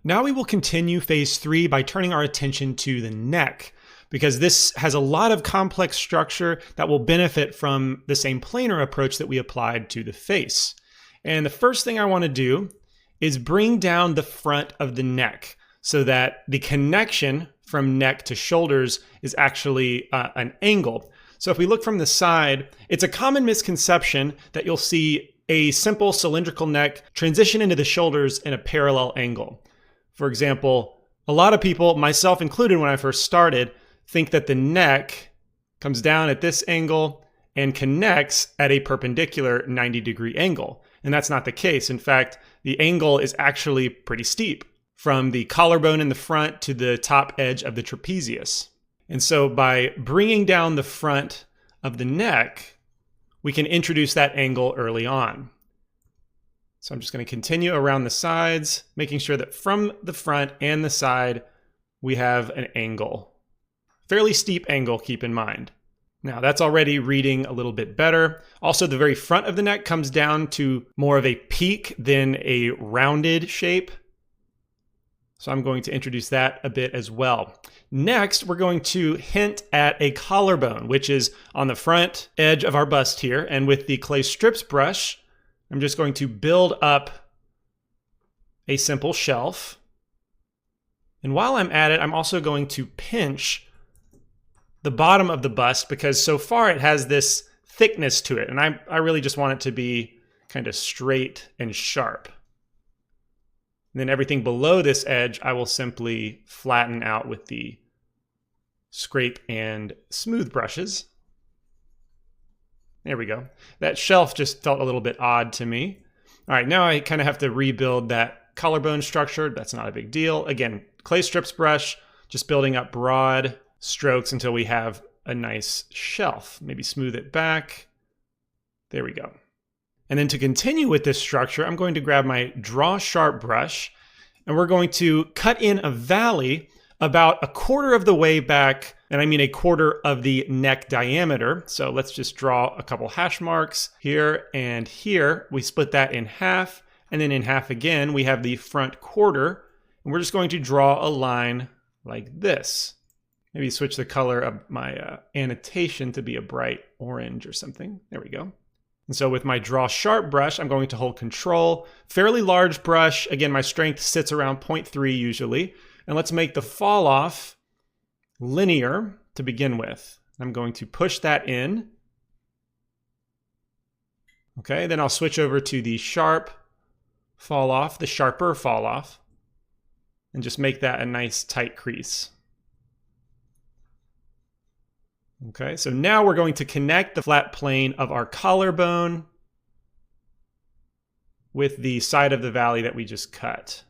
Now we will continue phase 3 by turning our attention to the neck, because this has a lot of complex structure that will benefit from the same planar approach that we applied to the face. And the first thing I want to do is bring down the front of the neck so that the connection from neck to shoulders is actually an angle. So if we look from the side, it's a common misconception that you'll see a simple cylindrical neck transition into the shoulders in a parallel angle. For example, a lot of people, myself included when I first started, think that the neck comes down at this angle and connects at a perpendicular 90-degree angle. And that's not the case. In fact, the angle is actually pretty steep from the collarbone in the front to the top edge of the trapezius. And so by bringing down the front of the neck, we can introduce that angle early on. So I'm just going to continue around the sides, making sure that from the front and the side, we have an angle. Fairly steep angle, keep in mind. Now that's already reading a little bit better. Also, the very front of the neck comes down to more of a peak than a rounded shape. So I'm going to introduce that a bit as well. Next, we're going to hint at a collarbone, which is on the front edge of our bust here. And with the clay strips brush, I'm just going to build up a simple shelf. And while I'm at it, I'm also going to pinch the bottom of the bust because so far it has this thickness to it. And I really just want it to be kind of straight and sharp. And then everything below this edge, I will simply flatten out with the scrape and smooth brushes. There we go. That shelf just felt a little bit odd to me. All right, now I kind of have to rebuild that collarbone structure. That's not a big deal. Again, clay strips brush, just building up broad strokes until we have a nice shelf. Maybe smooth it back. There we go. And then to continue with this structure, I'm going to grab my Draw Sharp brush, and we're going to cut in a valley about a quarter of the way back, and I mean a quarter of the neck diameter. So let's just draw a couple hash marks here and here. We split that in half, and then in half again, we have the front quarter, and we're just going to draw a line like this. Maybe switch the color of my annotation to be a bright orange or something. There we go. And so with my Draw Sharp brush, I'm going to hold Control. Fairly large brush. Again, my strength sits around 0.3 usually. And let's make the fall off linear to begin with. I'm going to push that in. Okay, then I'll switch over to the sharp fall off, the sharper fall off, and just make that a nice tight crease. Okay, so now we're going to connect the flat plane of our collarbone with the side of the valley that we just cut.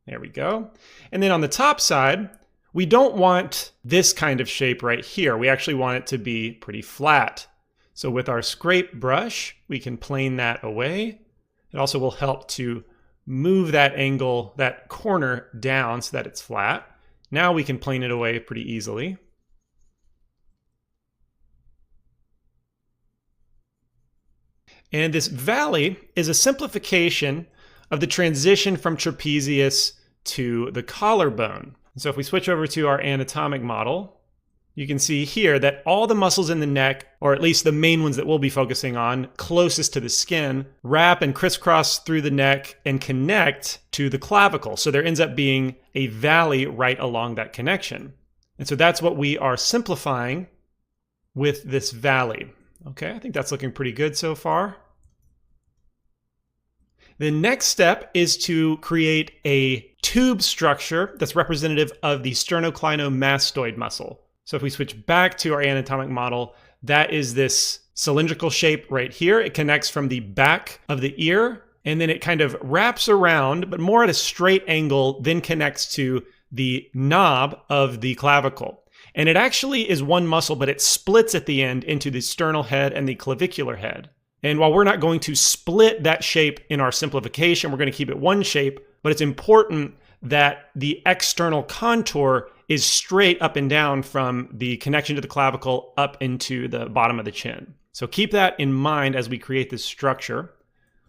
There we go. And then on the top side, we don't want this kind of shape right here. We actually want it to be pretty flat. So with our scrape brush, we can plane that away. It also will help to move that angle, that corner down so that it's flat. Now we can plane it away pretty easily. And this valley is a simplification of the transition from trapezius to the collarbone. So if we switch over to our anatomic model, you can see here that all the muscles in the neck, or at least the main ones that we'll be focusing on, closest to the skin, wrap and crisscross through the neck and connect to the clavicle. So there ends up being a valley right along that connection. And so that's what we are simplifying with this valley. Okay, I think that's looking pretty good so far. The next step is to create a tube structure that's representative of the sternocleidomastoid muscle. So if we switch back to our anatomic model, that is this cylindrical shape right here. It connects from the back of the ear, and then it kind of wraps around, but more at a straight angle, then connects to the knob of the clavicle. And it actually is one muscle, but it splits at the end into the sternal head and the clavicular head. And while we're not going to split that shape in our simplification, we're going to keep it one shape, but it's important that the external contour is straight up and down from the connection to the clavicle up into the bottom of the chin. So keep that in mind as we create this structure.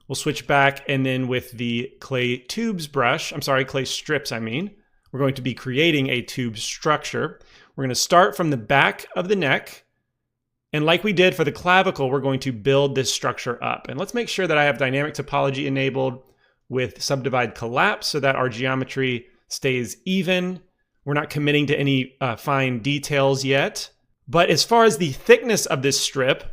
We'll switch back, and then with the clay tubes brush, clay strips, we're going to be creating a tube structure. We're going to start from the back of the neck, and like we did for the clavicle, we're going to build this structure up. And let's make sure that I have dynamic topology enabled with subdivide collapse so that our geometry stays even. We're not committing to any fine details yet. But as far as the thickness of this strip,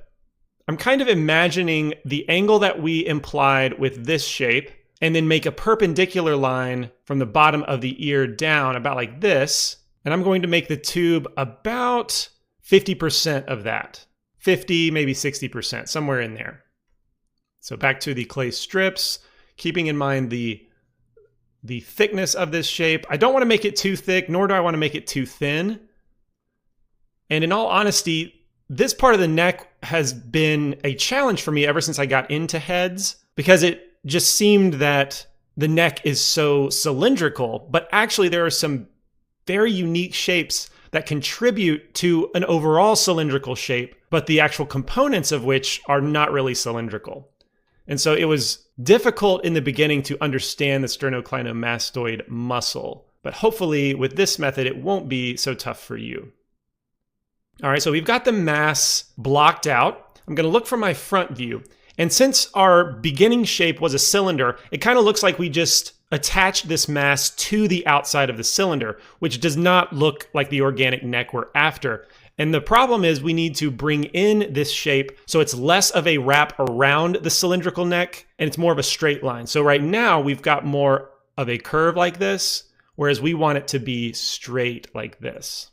I'm kind of imagining the angle that we implied with this shape and then make a perpendicular line from the bottom of the ear down about like this. And I'm going to make the tube about 50% of that. 50, maybe 60%, somewhere in there. So back to the clay strips, keeping in mind the thickness of this shape. I don't want to make it too thick, nor do I want to make it too thin. And in all honesty, this part of the neck has been a challenge for me ever since I got into heads, because it just seemed that the neck is so cylindrical, but actually there are some very unique shapes that contribute to an overall cylindrical shape, but the actual components of which are not really cylindrical. And so it was difficult in the beginning to understand the sternocleidomastoid muscle, but hopefully with this method, it won't be so tough for you. All right, so we've got the mass blocked out. I'm gonna look from my front view. And since our beginning shape was a cylinder, it kind of looks like we just attached this mass to the outside of the cylinder, which does not look like the organic neck we're after. And the problem is we need to bring in this shape so it's less of a wrap around the cylindrical neck and it's more of a straight line. So right now we've got more of a curve like this, whereas we want it to be straight like this.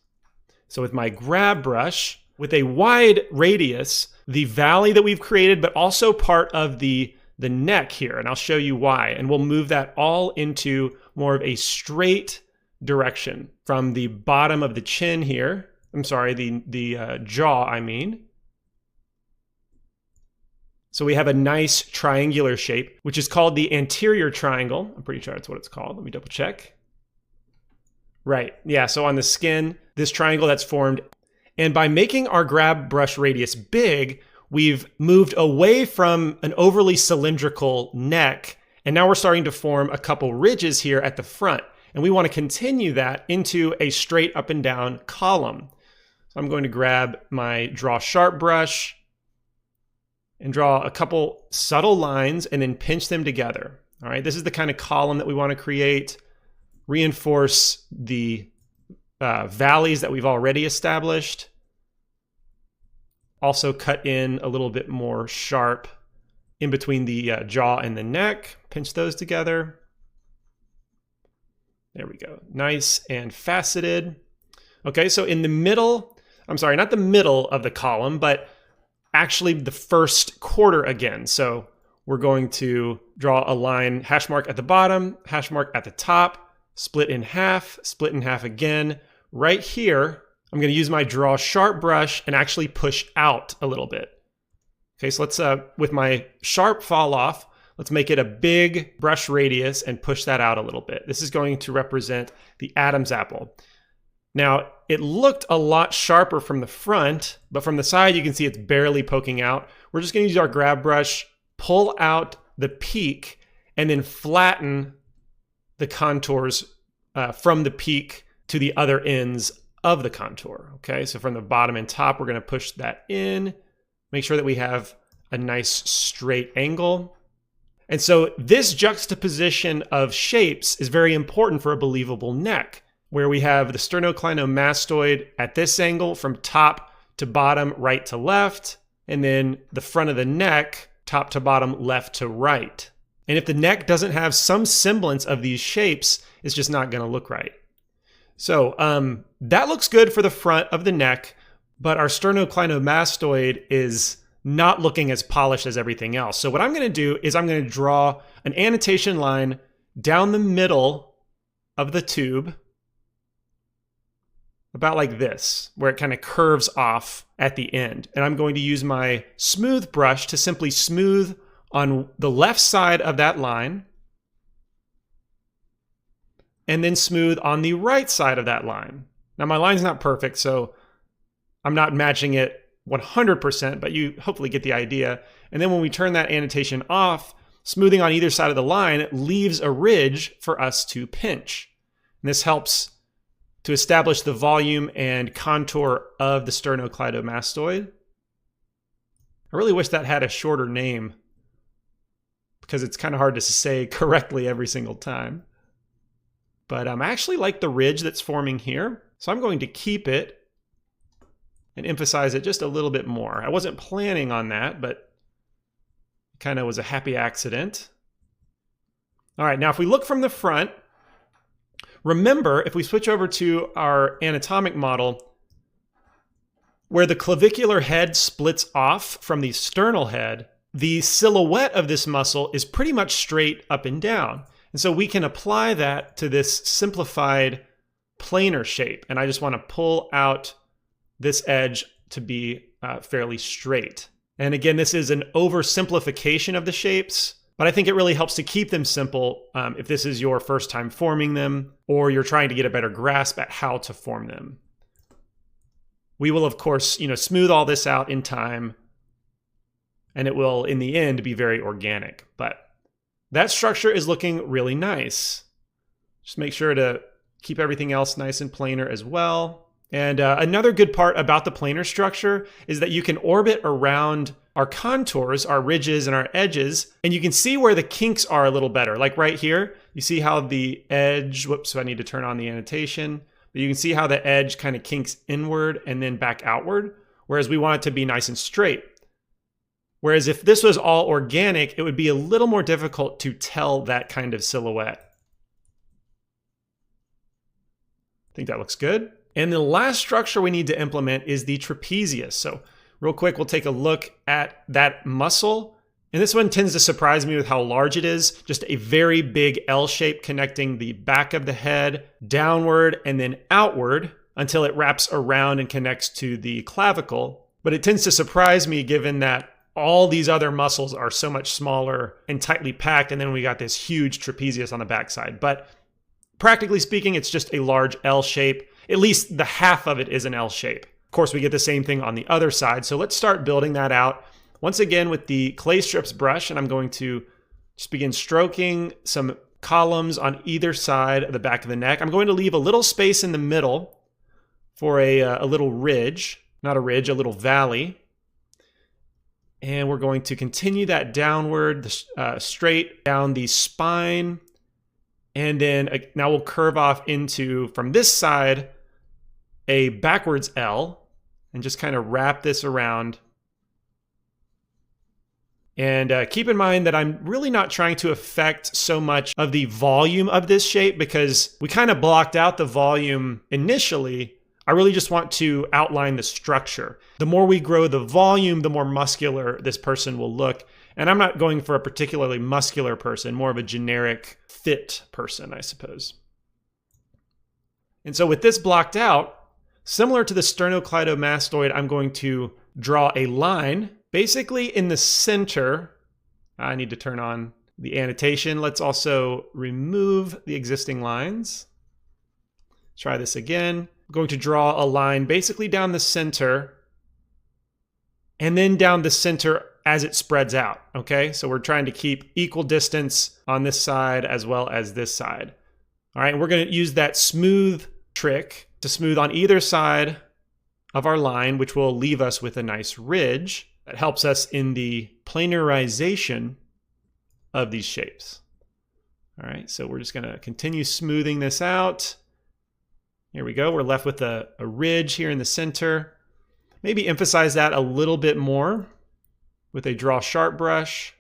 So with my grab brush, with a wide radius, the valley that we've created, but also part of the neck here, and I'll show you why. And we'll move that all into more of a straight direction from the bottom of the chin here. I'm sorry, the jaw, I mean. So we have a nice triangular shape, which is called the anterior triangle. I'm pretty sure that's what it's called. Let me double check. Right, yeah, so on the skin, this triangle that's formed. And by making our grab brush radius big, we've moved away from an overly cylindrical neck, and now we're starting to form a couple ridges here at the front. And we want to continue that into a straight up and down column. So I'm going to grab my draw sharp brush and draw a couple subtle lines and then pinch them together. All right, this is the kind of column that we want to create. Reinforce the valleys that we've already established. Also cut in a little bit more sharp in between the jaw and the neck. Pinch those together. There we go. Nice and faceted. Okay, so in the middle, I'm sorry, not the middle of the column, but actually the first quarter again. So we're going to draw a line, hash mark at the bottom, hash mark at the top, split in half again. Right here, I'm going to use my draw sharp brush and actually push out a little bit. Okay, so let's, with my sharp fall off, let's make it a big brush radius and push that out a little bit. This is going to represent the Adam's apple. Now, it looked a lot sharper from the front, but from the side, you can see it's barely poking out. We're just going to use our grab brush, pull out the peak, and then flatten the contours from the peak to the other ends of the contour. Okay, so from the bottom and top, we're going to push that in, make sure that we have a nice straight angle. And so this juxtaposition of shapes is very important for a believable neck, where we have the sternocleidomastoid at this angle from top to bottom, right to left, and then the front of the neck, top to bottom, left to right. And if the neck doesn't have some semblance of these shapes, it's just not going to look right. So that looks good for the front of the neck, but our sternocleidomastoid is not looking as polished as everything else. So what I'm going to do is I'm going to draw an annotation line down the middle of the tube, about like this, where it kind of curves off at the end. And I'm going to use my smooth brush to simply smooth on the left side of that line, and then smooth on the right side of that line. Now my line's not perfect, so I'm not matching it 100%, but you hopefully get the idea. And then when we turn that annotation off, smoothing on either side of the line leaves a ridge for us to pinch. And this helps to establish the volume and contour of the sternocleidomastoid. I really wish that had a shorter name because it's kind of hard to say correctly every single time. But I actually like the ridge that's forming here, so I'm going to keep it and emphasize it just a little bit more. I wasn't planning on that, but it kind of was a happy accident. All right, now if we look from the front, remember, if we switch over to our anatomic model, where the clavicular head splits off from the sternal head, the silhouette of this muscle is pretty much straight up and down. And so we can apply that to this simplified planar shape. And I just want to pull out this edge to be fairly straight. And again, this is an oversimplification of the shapes, but I think it really helps to keep them simple if this is your first time forming them or you're trying to get a better grasp at how to form them. We will, of course, smooth all this out in time, and it will, in the end, be very organic. But that structure is looking really nice. Just make sure to keep everything else nice and planar as well. And another good part about the planar structure is that you can orbit around our contours, our ridges and our edges, and you can see where the kinks are a little better. Like right here, you see how the edge, whoops, so I need to turn on the annotation, but you can see how the edge kind of kinks inward and then back outward, whereas we want it to be nice and straight. Whereas if this was all organic, it would be a little more difficult to tell that kind of silhouette. I think that looks good. And the last structure we need to implement is the trapezius. So real quick, we'll take a look at that muscle. And this one tends to surprise me with how large it is. Just a very big L shape connecting the back of the head downward and then outward until it wraps around and connects to the clavicle. But it tends to surprise me given that all these other muscles are so much smaller and tightly packed. And then we got this huge trapezius on the backside. But practically speaking, it's just a large L shape. At least the half of it is an L shape. Of course, we get the same thing on the other side. So let's start building that out. Once again, with the clay strips brush, and I'm going to just begin stroking some columns on either side of the back of the neck. I'm going to leave a little space in the middle for a little ridge, not a ridge, a little valley. And we're going to continue that downward, straight down the spine. And then now we'll curve off into, from this side, a backwards L, and just kind of wrap this around. And keep in mind that I'm really not trying to affect so much of the volume of this shape because we kind of blocked out the volume initially. I really just want to outline the structure. The more we grow the volume, the more muscular this person will look. And I'm not going for a particularly muscular person, more of a generic fit person, I suppose. And so with this blocked out, similar to the sternocleidomastoid, I'm going to draw a line basically in the center. I need to turn on the annotation. Let's also remove the existing lines. Try this again. I'm going to draw a line basically down the center and then down the center as it spreads out, okay? So we're trying to keep equal distance on this side as well as this side. All right, and we're gonna use that smooth trick to smooth on either side of our line, which will leave us with a nice ridge that helps us in the planarization of these shapes. All right, so we're just gonna continue smoothing this out. Here we go, we're left with a ridge here in the center. Maybe emphasize that a little bit more with a draw sharp brush.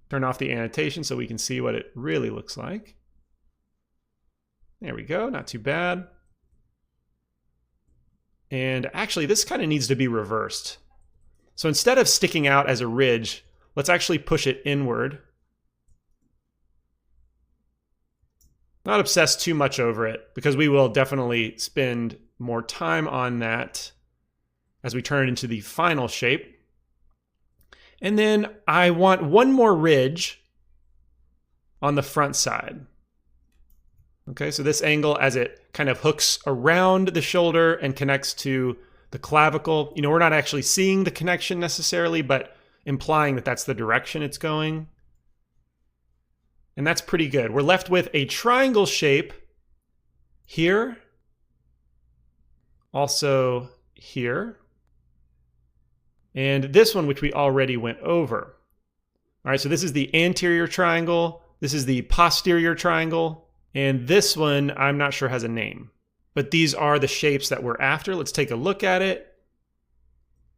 Turn off the annotation so we can see what it really looks like. There we go, not too bad. And actually, this kind of needs to be reversed. So instead of sticking out as a ridge, let's actually push it inward. Not obsess too much over it because we will definitely spend more time on that as we turn it into the final shape. And then I want one more ridge on the front side. Okay, so this angle as it kind of hooks around the shoulder and connects to the clavicle. You know, we're not actually seeing the connection necessarily, but implying that that's the direction it's going. And that's pretty good. We're left with a triangle shape here, also here, and this one, which we already went over. All right, so this is the anterior triangle, this is the posterior triangle, and this one I'm not sure has a name. But these are the shapes that we're after. Let's take a look at it.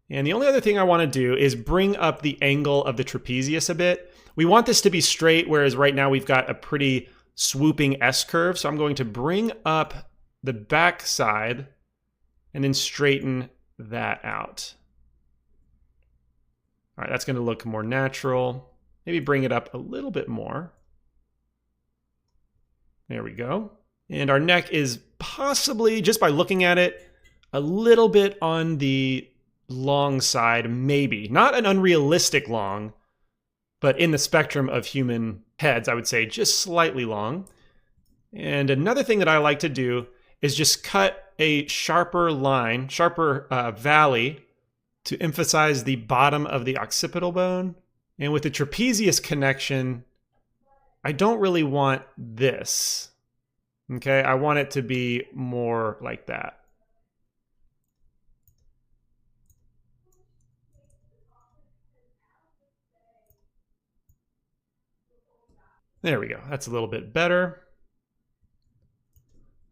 And the only other thing I want to do is bring up the angle of the trapezius a bit. We want this to be straight, whereas right now we've got a pretty swooping S-curve. So I'm going to bring up the back side and then straighten that out. All right, that's going to look more natural. Maybe bring it up a little bit more. There we go. And our neck is possibly, just by looking at it, a little bit on the long side, maybe. Not an unrealistic long, but in the spectrum of human heads, I would say just slightly long. And another thing that I like to do is just cut a sharper line, sharper valley to emphasize the bottom of the occipital bone. And with the trapezius connection, I don't really want this. Okay, I want it to be more like that. There we go. That's a little bit better.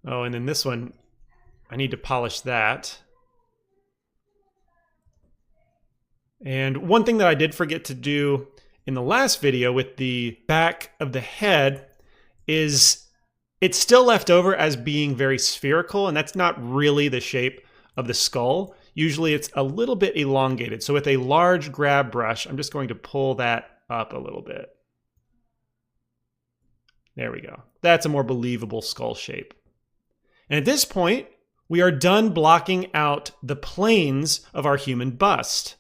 Oh, and then this one, I need to polish that. And one thing that I did forget to do in the last video with the back of the head is it's still left over as being very spherical, and that's not really the shape of the skull. Usually it's a little bit elongated. So with a large grab brush, I'm just going to pull that up a little bit. There we go. That's a more believable skull shape. And at this point, we are done blocking out the planes of our human bust.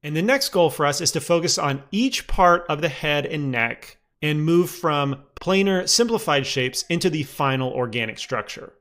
And the next goal for us is to focus on each part of the head and neck and move from planar simplified shapes into the final organic structure.